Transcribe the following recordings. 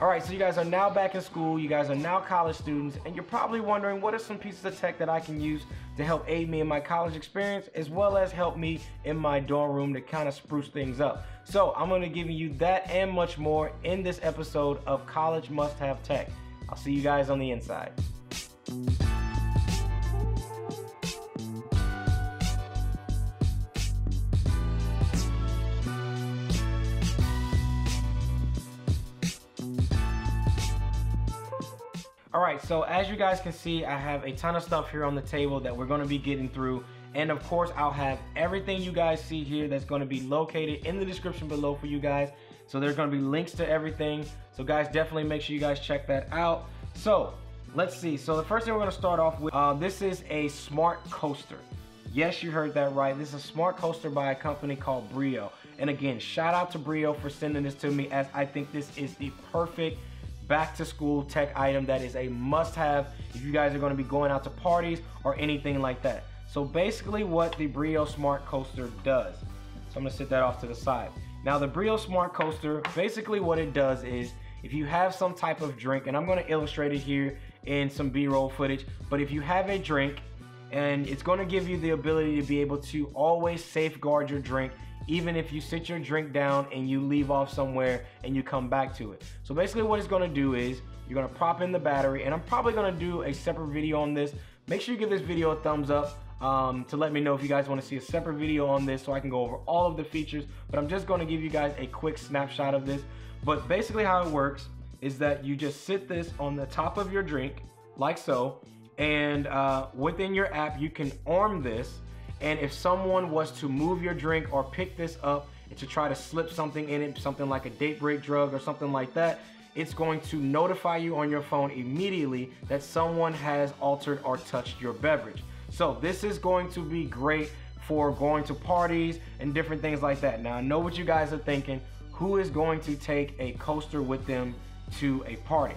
All right, so you guys are now back in school, you guys are now college students, and you're probably wondering what are some pieces of tech that I can use to help aid me in my college experience, as well as help me in my dorm room to kind of spruce things up. So I'm gonna give you that and much more in this episode of College Must Have Tech. I'll see you guys on the inside. Alright, so as you guys can see, I have a ton of stuff here on the table that we're going to be getting through. And of course, I'll have everything you guys see here that's going to be located in the description below for you guys. So there's going to be links to everything. So guys, definitely make sure you guys check that out. So let's see. So the first thing we're going to start off with, this is a smart coaster. Yes, you heard that right. This is a smart coaster by a company called Brio. And again, shout out to Brio for sending this to me, as I think this is the perfect back to school tech item that is a must have if you guys are going to be going out to parties or anything like that. So basically what the Brio Smart Coaster does, so I'm going to set that off to the side. Now the Brio Smart Coaster, basically what it does is if you have some type of drink, and I'm going to illustrate it here in some B-roll footage, but if you have a drink, and it's going to give you the ability to be able to always safeguard your drink even if you sit your drink down and you leave off somewhere and you come back to it. So basically what it's gonna do is you're gonna prop in the battery, and I'm probably gonna do a separate video on this. Make sure you give this video a thumbs up to let me know if you guys wanna see a separate video on this so I can go over all of the features, but I'm just gonna give you guys a quick snapshot of this. But basically how it works is that you just sit this on the top of your drink like so, and within your app you can arm this. And if someone was to move your drink or pick this up and to try to slip something in it, something like a date break drug or something like that, it's going to notify you on your phone immediately that someone has altered or touched your beverage. So this is going to be great for going to parties and different things like that. Now I know what you guys are thinking, who is going to take a coaster with them to a party?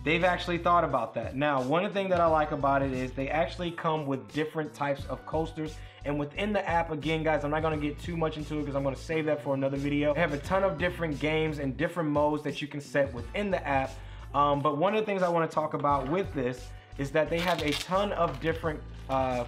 They've actually thought about that. Now, one thing that I like about it is they actually come with different types of coasters. And within the app, again, guys, I'm not gonna get too much into it because I'm gonna save that for another video. They have a ton of different games and different modes that you can set within the app. But one of the things I wanna talk about with this is that they have a ton of different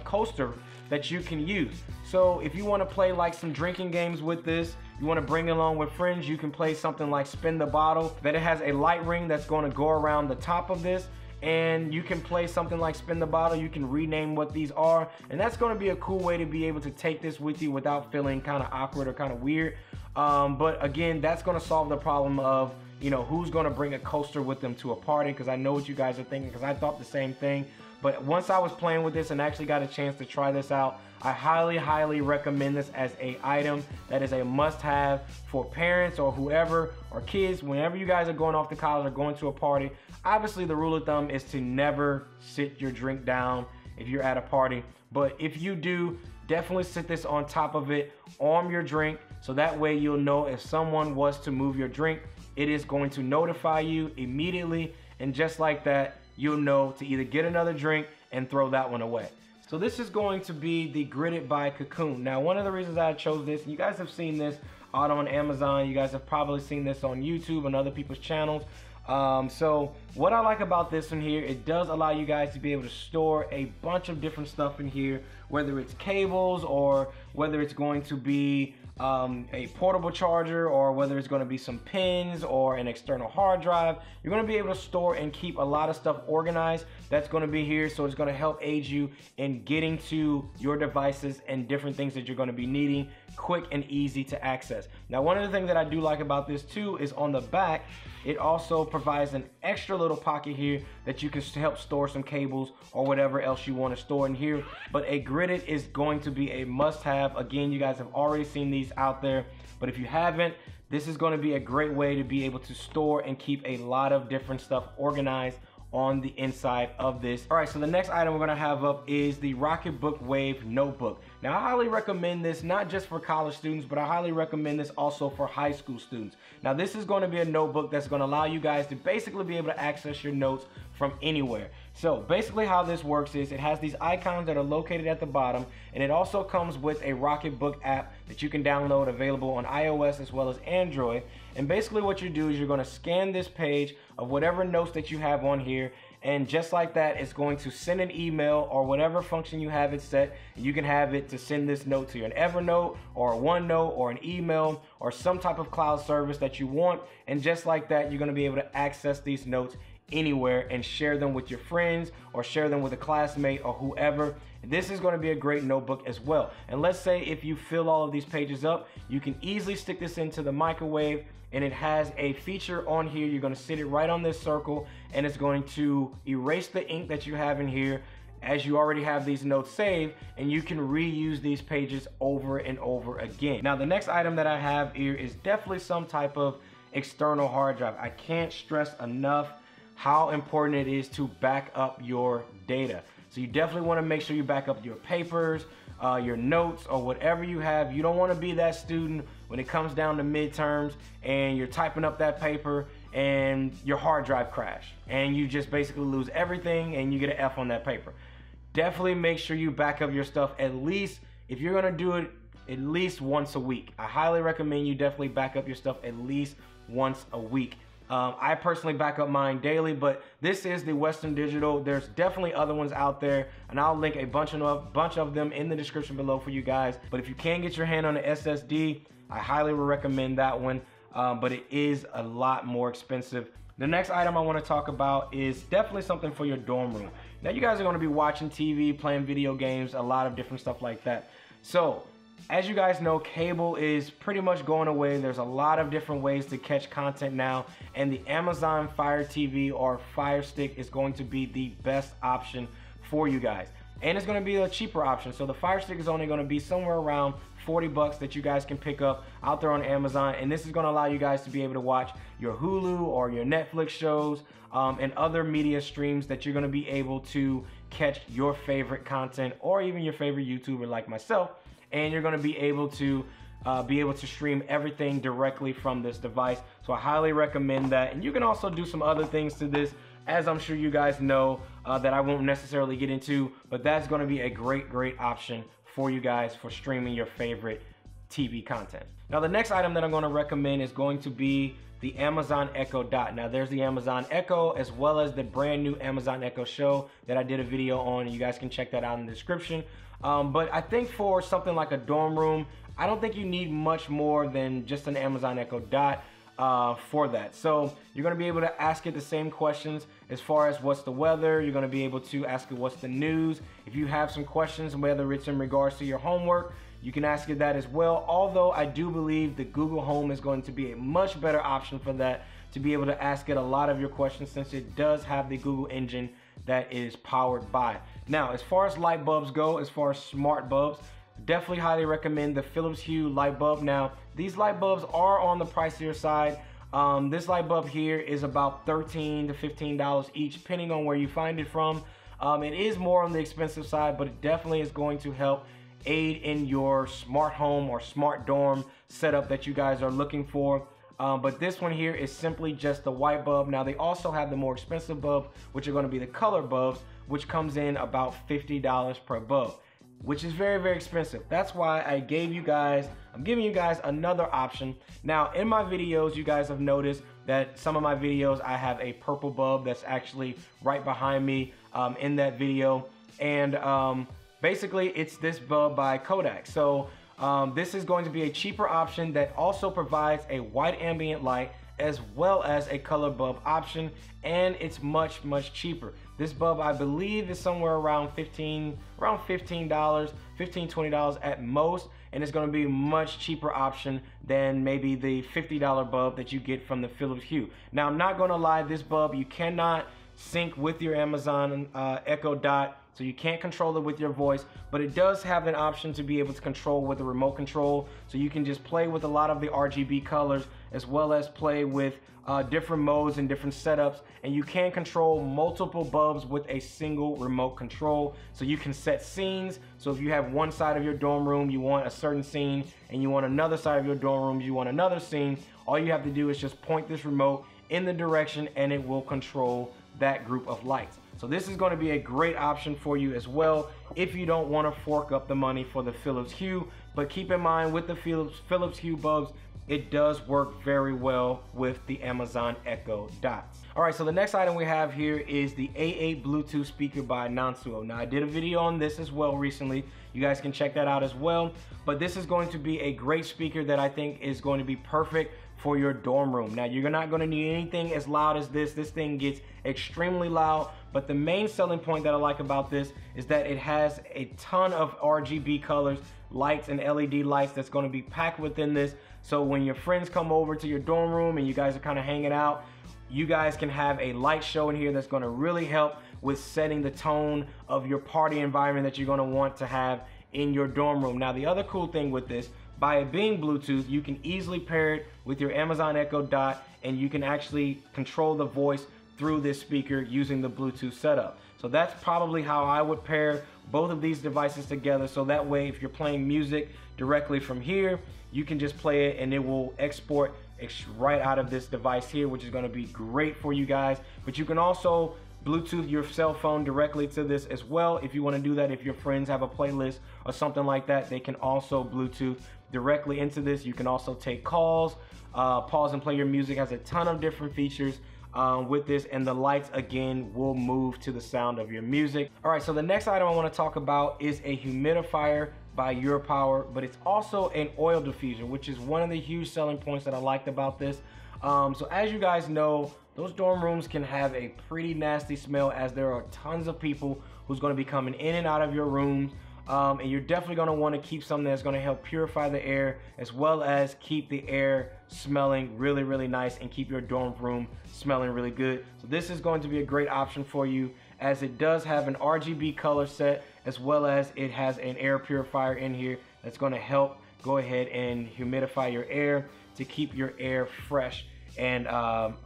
coaster that you can use. So if you wanna play like some drinking games with this, you want to bring it along with friends, you can play something like Spin the Bottle, that it has a light ring that's going to go around the top of this, and you can play something like Spin the Bottle. You can rename what these are, and that's going to be a cool way to be able to take this with you without feeling kind of awkward or kind of weird. But again, that's going to solve the problem of, you know, who's going to bring a coaster with them to a party, because I know what you guys are thinking, because I thought the same thing. But once I was playing with this and actually got a chance to try this out, I highly recommend this as a item that is a must-have for parents or whoever, or kids, whenever you guys are going off to college or going to a party. Obviously the rule of thumb is to never sit your drink down if you're at a party, but if you do, definitely sit this on top of it, arm your drink, so that way you'll know if someone was to move your drink, it is going to notify you immediately, and just like that, you'll know to either get another drink and throw that one away. So this is going to be the Gridit by Cocoon. Now, one of the reasons I chose this, and you guys have seen this out on Amazon, you guys have probably seen this on YouTube and other people's channels. So what I like about this one here, it does allow you guys to be able to store a bunch of different stuff in here, whether it's cables or whether it's going to be a portable charger, or whether it's going to be some pins or an external hard drive. You're going to be able to store and keep a lot of stuff organized. That's going to be here, so it's going to help aid you in getting to your devices and different things that you're going to be needing quick and easy to access. Now, one of the things that I do like about this too is on the back, it also provides an extra little pocket here that you can help store some cables or whatever else you want to store in here. But a Gridit is going to be a must-have. Again, you guys have already seen these out there, but if you haven't, this is going to be a great way to be able to store and keep a lot of different stuff organized on the inside of this. All right, so the next item we're gonna have up is the Rocketbook Wave Notebook. Now, I highly recommend this, not just for college students, but I highly recommend this also for high school students. Now, this is gonna be a notebook that's gonna allow you guys to basically be able to access your notes from anywhere. So basically how this works is it has these icons that are located at the bottom, and it also comes with a Rocketbook app that you can download, available on iOS as well as Android. And basically what you do is you're going to scan this page of whatever notes that you have on here, and just like that, it's going to send an email or whatever function you have it set. You can have it to send this note to your Evernote or a OneNote or an email or some type of cloud service that you want. And just like that, you're going to be able to access these notes anywhere and share them with your friends or share them with a classmate or whoever. This is going to be a great notebook as well. And let's say if you fill all of these pages up, you can easily stick this into the microwave, and it has a feature on here. You're going to sit it right on this circle, and it's going to erase the ink that you have in here as you already have these notes saved, and you can reuse these pages over and over again. Now, the next item that I have here is definitely some type of external hard drive. I can't stress enough how important it is to back up your data. So you definitely want to make sure you back up your papers, your notes, or whatever you have. You don't want to be that student when it comes down to midterms and you're typing up that paper and your hard drive crash and you just basically lose everything and you get an F on that paper. Definitely make sure you back up your stuff at least, if you're going to do it, at least once a week. I highly recommend you definitely back up your stuff at least once a week. I personally back up mine daily, but this is the Western Digital. There's definitely other ones out there, and I'll link a bunch of them in the description below for you guys. But if you can get your hand on an SSD, I highly recommend that one, but it is a lot more expensive. The next item I want to talk about is definitely something for your dorm room. Now, you guys are going to be watching TV, playing video games, a lot of different stuff like that. So, as you guys know, cable is pretty much going away. There's a lot of different ways to catch content now, and the Amazon Fire TV or Fire Stick is going to be the best option for you guys. And it's going to be a cheaper option. So the Fire Stick is only going to be somewhere around 40 bucks that you guys can pick up out there on Amazon, and this is going to allow you guys to be able to watch your Hulu or your Netflix shows and other media streams that you're going to be able to catch your favorite content or even your favorite YouTuber like myself. And you're going to be able to stream everything directly from this device. So I highly recommend that. And you can also do some other things to this, as I'm sure you guys know, that I won't necessarily get into, but that's going to be a great option for you guys for streaming your favorite TV content. Now, the next item that I'm going to recommend is going to be the Amazon Echo Dot. Now, there's the Amazon Echo as well as the brand new Amazon Echo Show that I did a video on. You guys can check that out in the description. But I think for something like a dorm room, I don't think you need much more than just an Amazon Echo Dot for that. So you're going to be able to ask it the same questions as far as what's the weather. You're going to be able to ask it what's the news. If you have some questions, whether it's in regards to your homework, you can ask it that as well. Although I do believe the Google Home is going to be a much better option for that, to be able to ask it a lot of your questions, since it does have the Google engine that is powered by. Now, as far as light bulbs go, as far as smart bulbs, definitely highly recommend the Phillips Hue light bulb. Now, these light bulbs are on the pricier side. This light bulb here is about $13 to $15 each, depending on where you find it from. It is more on the expensive side, but it definitely is going to help aid in your smart home or smart dorm setup that you guys are looking for. But this one here is simply just the white bulb. Now, they also have the more expensive bulb, which are going to be the color bulbs, which comes in about $50 per bulb, which is very expensive. That's why I'm giving you guys another option. Now, in my videos, you guys have noticed that some of my videos, I have a purple bulb that's actually right behind me in that video. And basically, it's this bulb by Coidak. So this is going to be a cheaper option that also provides a white ambient light as well as a color bulb option, and it's much cheaper. This bulb, I believe, is somewhere around $15, $20 at most, and it's going to be a much cheaper option than maybe the $50 bulb that you get from the Philips Hue. Now, I'm not going to lie, this bulb you cannot sync with your Amazon Echo Dot, so you can't control it with your voice, but it does have an option to be able to control with a remote control, so you can just play with a lot of the RGB colors as well as play with different modes and different setups, and you can control multiple bulbs with a single remote control. So you can set scenes. So if you have one side of your dorm room, you want a certain scene, and you want another side of your dorm room, you want another scene, all you have to do is just point this remote in the direction and it will control that group of lights. So this is going to be a great option for you as well if you don't want to fork up the money for the Philips Hue. but keep in mind with the Phillips Hue bulbs, it does work very well with the Amazon Echo Dot. All right, so the next item we have here is the A8 Bluetooth speaker by Anonsuo. Now, I did a video on this as well recently. You guys can check that out as well. But this is going to be a great speaker that I think is going to be perfect for your dorm room. Now, you're not going to need anything as loud as this. This thing gets extremely loud, but the main selling point that I like about this is that it has a ton of RGB colors, lights and LED lights that's going to be packed within this. So when your friends come over to your dorm room and you guys are kind of hanging out, you guys can have a light show in here that's going to really help with setting the tone of your party environment that you're going to want to have in your dorm room. Now, the other cool thing with this, by it being Bluetooth, you can easily pair it with your Amazon Echo Dot, and you can actually control the voice through this speaker using the Bluetooth setup. So that's probably how I would pair both of these devices together, so that way if you're playing music directly from here, you can just play it and it will export right out of this device here, which is going to be great for you guys. But you can also Bluetooth your cell phone directly to this as well if you want to do that. If your friends have a playlist or something like that, they can also Bluetooth directly into this. You can also take calls, pause and play your music. Has a ton of different features with this, and the lights again will move to the sound of your music. All right, so the next item I want to talk about is a humidifier by URPower, but it's also an oil diffuser, which is one of the huge selling points that I liked about this. So as you guys know, those dorm rooms can have a pretty nasty smell, as there are tons of people who's going to be coming in and out of your rooms. And you're definitely going to want to keep something that's going to help purify the air, as well as keep the air smelling really, really nice and keep your dorm room smelling really good. So this is going to be a great option for you, as it does have an RGB color set, as well as it has an air purifier in here that's going to help go ahead and humidify your air to keep your air fresh and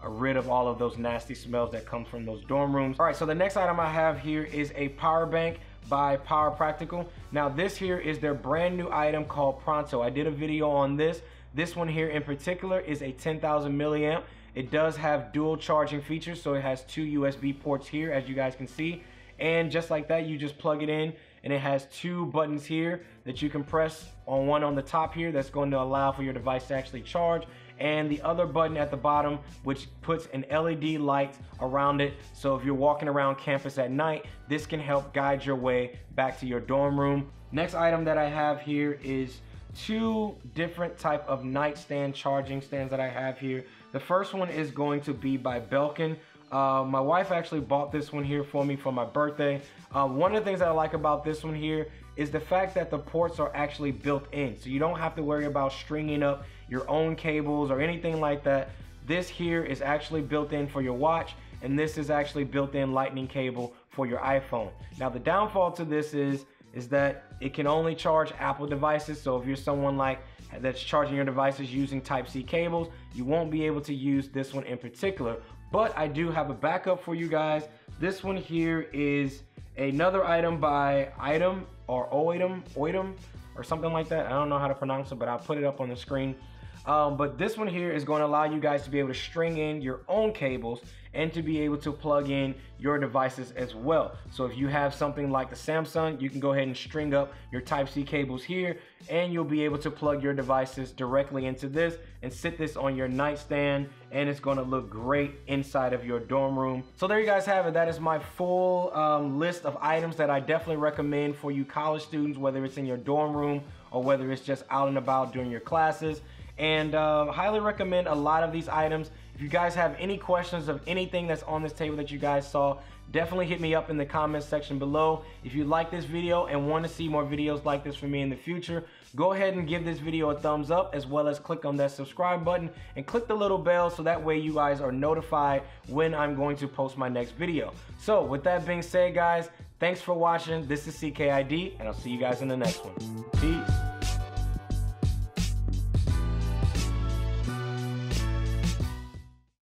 rid of all of those nasty smells that come from those dorm rooms. All right, so the next item I have here is a power bank by Power Practical. Now this here is their brand new item called PRONTO. I did a video on this. This one here in particular is a 10,000 milliamp. It does have dual charging features, so it has two USB ports here, as you guys can see. And just like that, you just plug it in, and it has two buttons here that you can press on, one on the top here that's going to allow for your device to actually charge, and the other button at the bottom which puts an LED light around it. So if you're walking around campus at night, this can help guide your way back to your dorm room. Next item that I have here is two different type of nightstand charging stands that I have here. The first one is going to be by Belkin. My wife actually bought this one here for me for my birthday. One of the things that I like about this one here is the fact that the ports are actually built in, so you don't have to worry about stringing up your own cables or anything like that. This here is actually built in for your watch, and this is actually built in lightning cable for your iPhone. Now the downfall to this is that it can only charge Apple devices. So if you're someone like that's charging your devices using Type-C cables, you won't be able to use this one in particular. But I do have a backup for you guys. This one here is another item by Oittm or Oittm or something like that. I don't know how to pronounce it, but I'll put it up on the screen. But this one here is going to allow you guys to be able to string in your own cables and to be able to plug in your devices as well. So if you have something like the Samsung, you can go ahead and string up your Type-C cables here, and you'll be able to plug your devices directly into this and sit this on your nightstand, and it's going to look great inside of your dorm room. So there you guys have it. That is my full list of items that I definitely recommend for you college students, whether it's in your dorm room or whether it's just out and about during your classes. And highly recommend a lot of these items. If you guys have any questions of anything that's on this table that you guys saw, definitely hit me up in the comments section below. If you like this video and want to see more videos like this from me in the future, go ahead and give this video a thumbs up, as well as click on that subscribe button and click the little bell, so that way you guys are notified when I'm going to post my next video. So with that being said, guys, thanks for watching. This is CKid, and I'll see you guys in the next one. Peace.